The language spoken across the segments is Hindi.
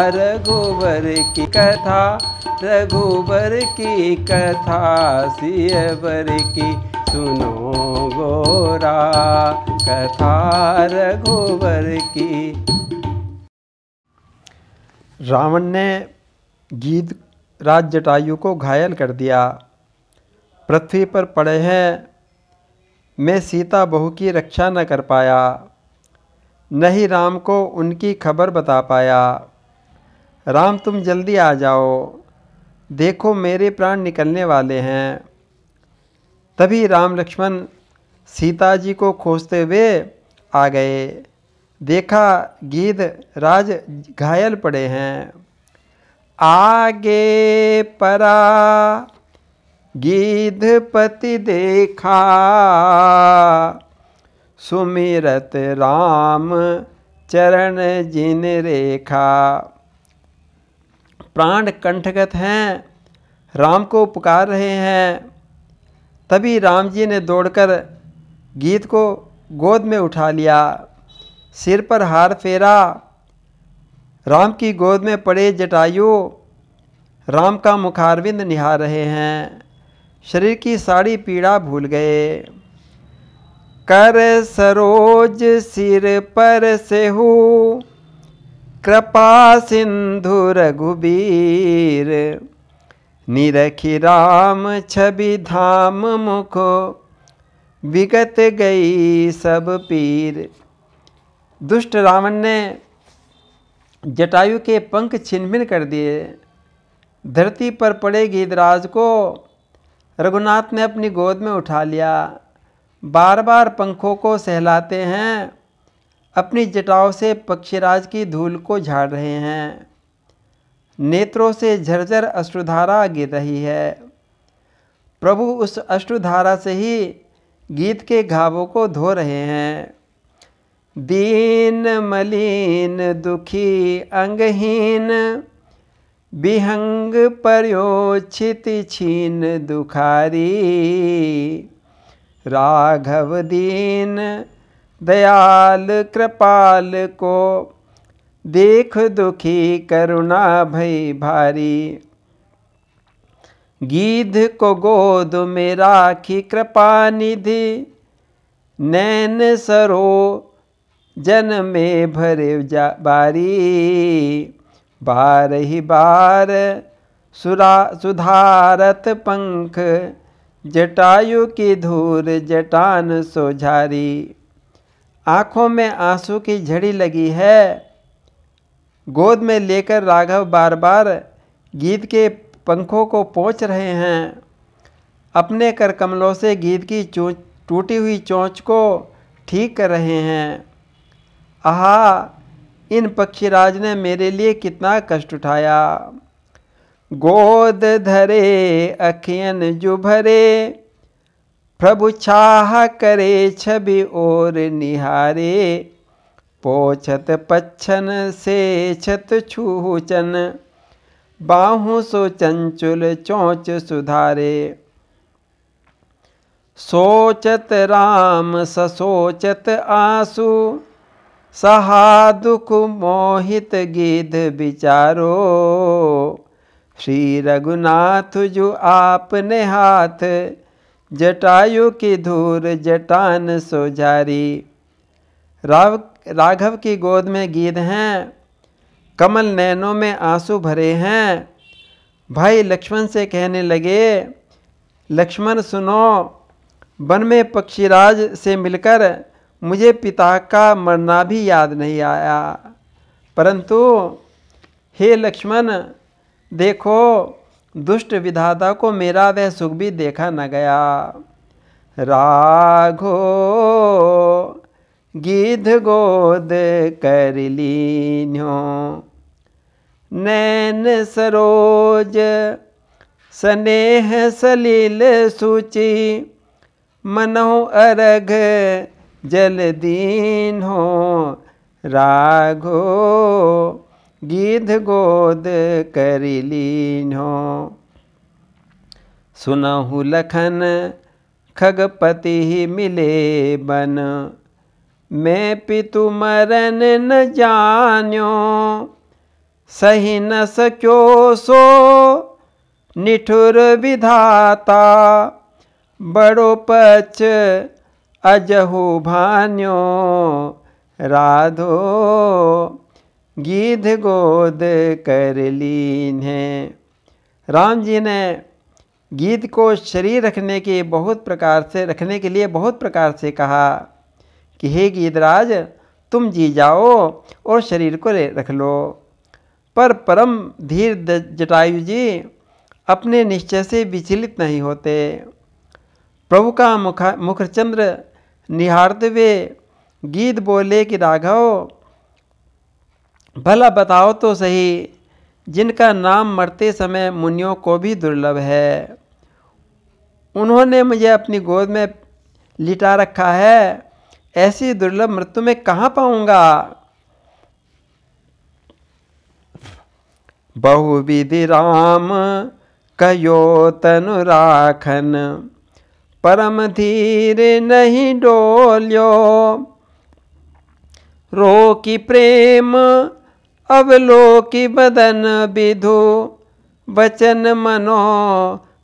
रघुबर की कथा, रघुबर की कथा, सियवर की सुनो गोरा, कथा रघुबर की। रावण ने गीध राज जटायु को घायल कर दिया। पृथ्वी पर पड़े हैं, मैं सीता बहू की रक्षा न कर पाया, न ही राम को उनकी खबर बता पाया। राम तुम जल्दी आ जाओ, देखो मेरे प्राण निकलने वाले हैं। तभी राम लक्ष्मण सीता जी को खोजते हुए आ गए। देखा गीध राज घायल पड़े हैं। आगे परा गीधपति देखा, सुमिरत राम चरण जिन रेखा। प्राण कंठगत हैं, राम को पुकार रहे हैं। तभी राम जी ने दौड़कर गीध को गोद में उठा लिया, सिर पर हार फेरा। राम की गोद में पड़े जटायु राम का मुखारविंद निहार रहे हैं। शरीर की सारी पीड़ा भूल गए। कर सरोज सिर पर सेहु, कृपा सिंधु रघुबीर। निरखी राम छवि धाम मुख, विगत गई सब पीर। दुष्ट रावण ने जटायु के पंख छिन्न-भिन्न कर दिए। धरती पर पड़े गीधराज को रघुनाथ ने अपनी गोद में उठा लिया। बार बार पंखों को सहलाते हैं, अपनी जटाओं से पक्षीराज की धूल को झाड़ रहे हैं। नेत्रों से झरझर अश्रुधारा गिर रही है। प्रभु उस अश्रुधारा से ही गीध के घावों को धो रहे हैं। दीन मलिन दुखी अंगहीन, विहंग पर्योच्छित छीन दुखारी। राघव दीन दयाल कृपाल को, देख दुखी करुणा भई भारी। गीध को गोद में राखी कृपा निधि, नैन सरो जन में भरे बारी। बार ही बार सुधारत पंख, जटायु की धूर जटान सोझारी। आँखों में आंसू की झड़ी लगी है। गोद में लेकर राघव बार बार गीध के पंखों को पोंछ रहे हैं। अपने कर कमलों से गीध की टूटी हुई चोंच को ठीक कर रहे हैं। आहा, इन पक्षीराज ने मेरे लिए कितना कष्ट उठाया। गोद धरे अखियन जो भरे, प्रभु छाह करे छवि और निहारे। पोछत पच्छन से छत छूचन, बाहु सो चंचुल चोंच सुधारे। सोचत राम ससोचत आंसू, सहा दुख मोहित गीध विचारो। श्री रघुनाथ जो आपने हाथ, जटायु की धूर जटान सोझारी। राघव की गोद में गीध हैं, कमल नैनों में आंसू भरे हैं। भाई लक्ष्मण से कहने लगे, लक्ष्मण सुनो, वन में पक्षीराज से मिलकर मुझे पिता का मरना भी याद नहीं आया। परंतु हे लक्ष्मण, देखो दुष्ट विधाता को मेरा वह सुख भी देखा न गया। राघो गीध गोद कर लीन्यो, नैन सरोज स्नेह सलील सूची। मनहु अरघ जल दीन हो, राघो गीध गोद कर लीन्यो। सुनहु लखन खगपति मिले बन, मैं पितु मरन न जान्यो। सही न सक्यो सो निठुर विधाता, बड़ो पच अजहु भान्यो राधो, गीध गोद कर लीन है। राम जी ने गीध को शरीर रखने के लिए बहुत प्रकार से कहा कि हे गीधराज, तुम जी जाओ और शरीर को रख लो। पर परम धीर जटायु जी अपने निश्चय से विचलित नहीं होते। प्रभु का मुखचंद्र निहारते हुए गीध बोले कि राघव, भला बताओ तो सही, जिनका नाम मरते समय मुनियों को भी दुर्लभ है, उन्होंने मुझे अपनी गोद में लिटा रखा है, ऐसी दुर्लभ मृत्यु में कहाँ पाऊंगा। बहुविधि राम कयो तनु राखन, परम धीर नहीं डोल्यो, रोकी प्रेम अवलोकी बदन विधु, वचन मनो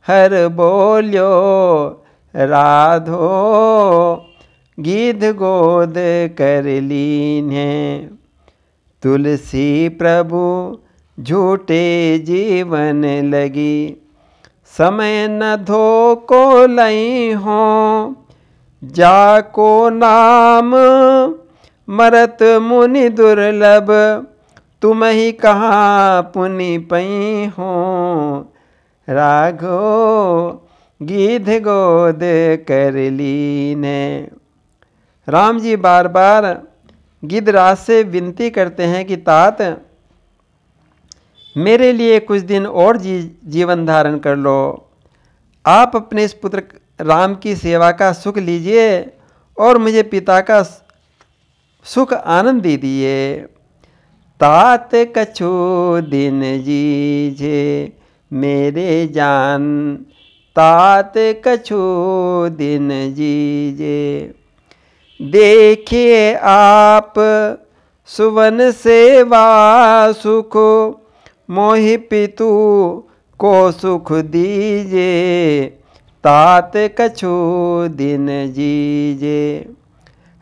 हर बोल्यो राधो, गीध गोद कर लीन है। तुलसी प्रभु झूठे जीवन लगी, समय न धो को लई हो, जाको नाम मरत मुनि दुर्लभ, तुम ही कहाँ पुनि पई हो, राघो गीध गोद कर लीन। राम जी बार बार गिद्धराज से विनती करते हैं कि तात, मेरे लिए कुछ दिन और जीवन धारण कर लो। आप अपने इस पुत्र राम की सेवा का सुख लीजिए और मुझे पिता का सुख आनंद दीजिए। तात कछु दिन जीजे मेरे जान, तात कछु दिन जीजे। देखिए आप सुवन सेवा सुख, मोहि पितु को सुख दीजे, तात कछु दिन जीजे।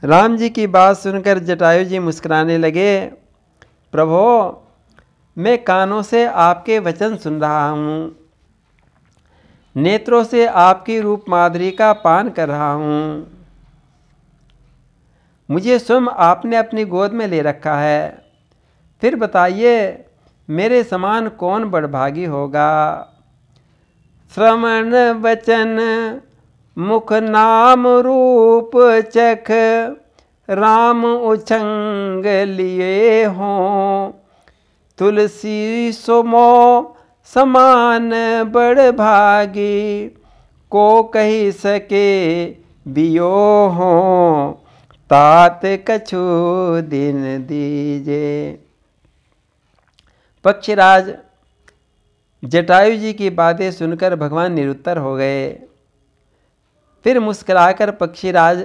राम जी की बात सुनकर जटायु जी मुस्कुराने लगे। प्रभो, मैं कानों से आपके वचन सुन रहा हूँ, नेत्रों से आपकी रूप माधुरी का पान कर रहा हूँ। मुझे स्वयं आपने अपनी गोद में ले रखा है। फिर बताइए, मेरे समान कौन बड़भागी होगा। श्रवण वचन मुख नाम रूप चख, राम उछंग लिए हों, तुलसी सुमो समान बड़ भागी, को कही सके बियो हों, तात कछु दिन दीजे। पक्षीराज जटायु जी की बातें सुनकर भगवान निरुत्तर हो गए। फिर मुस्कुराकर पक्षीराज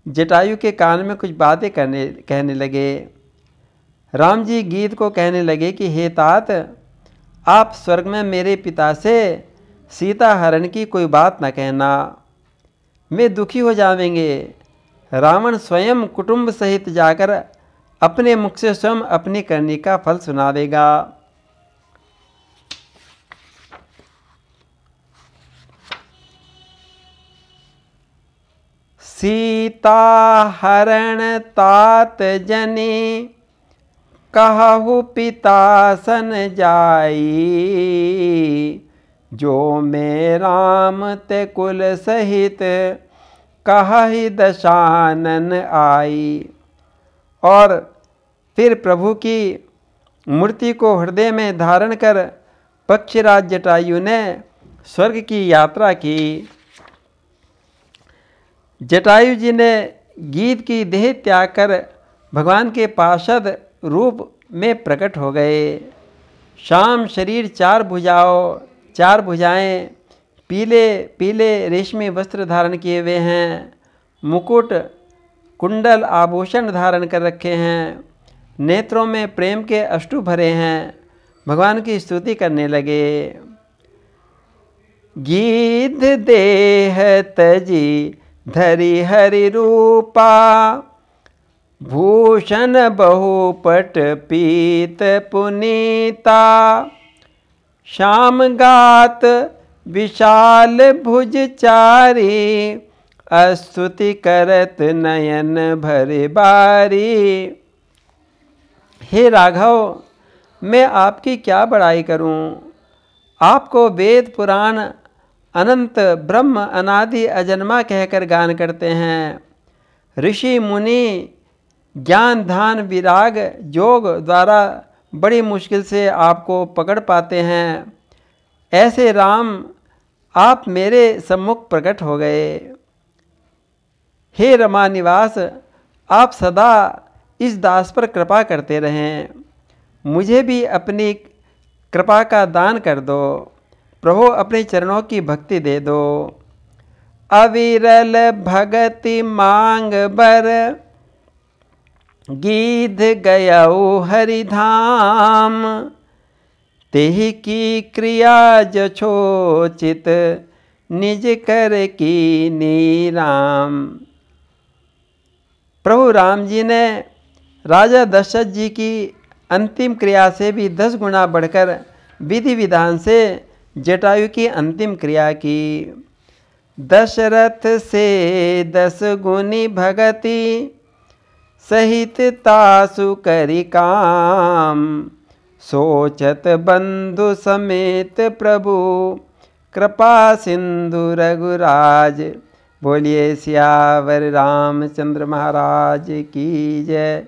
जटायु के कान में कुछ बातें कहने लगे। राम जी गीत को कहने लगे कि हे तात, आप स्वर्ग में मेरे पिता से सीता हरण की कोई बात न कहना, मैं दुखी हो जावेंगे। रावण स्वयं कुटुंब सहित जाकर अपने मुख से स्वयं अपनी करनी का फल सुनावेगा। सीता हरण तात जनी, कहु पिता सन जाई, जो मैं राम ते कुल सहित कहि दशानन आई। और फिर प्रभु की मूर्ति को हृदय में धारण कर पक्षीराज जटायु ने स्वर्ग की यात्रा की। जटायु जी ने गीध की देह त्याग कर भगवान के पार्षद रूप में प्रकट हो गए। श्याम शरीर, चार भुजाएं, पीले पीले रेशमी वस्त्र धारण किए हुए हैं, मुकुट कुंडल आभूषण धारण कर रखे हैं, नेत्रों में प्रेम के अश्रु भरे हैं, भगवान की स्तुति करने लगे। गीध देह तजी धरि हरि रूपा, भूषण बहुपट पीत पुनीता, श्याम गात विशाल भुज चारी, स्तुति करत नयन भरे बारी। हे राघव, मैं आपकी क्या बड़ाई करूं? आपको वेद पुराण अनंत ब्रह्म अनादि अजन्मा कहकर गान करते हैं। ऋषि मुनि ज्ञान ध्यान विराग योग द्वारा बड़ी मुश्किल से आपको पकड़ पाते हैं। ऐसे राम आप मेरे सम्मुख प्रकट हो गए। हे रमा निवास, आप सदा इस दास पर कृपा करते रहें। मुझे भी अपनी कृपा का दान कर दो। प्रभु अपने चरणों की भक्ति दे दो। अविरल भगति मांग बर, गीध गयऊ हरिधाम, तेहि की क्रिया जछोचित, निज कर की नीराम। प्रभु राम जी ने राजा दशरथ जी की अंतिम क्रिया से भी 10 गुना बढ़कर विधि विधान से जटायु की अंतिम क्रिया की। दशरथ से 10 गुनी भगति, सहित तासु करि काम, सोचत बंधु समेत प्रभु, कृपा सिंधु रघुराज। बोलिए सियावर रामचंद्र महाराज की जय।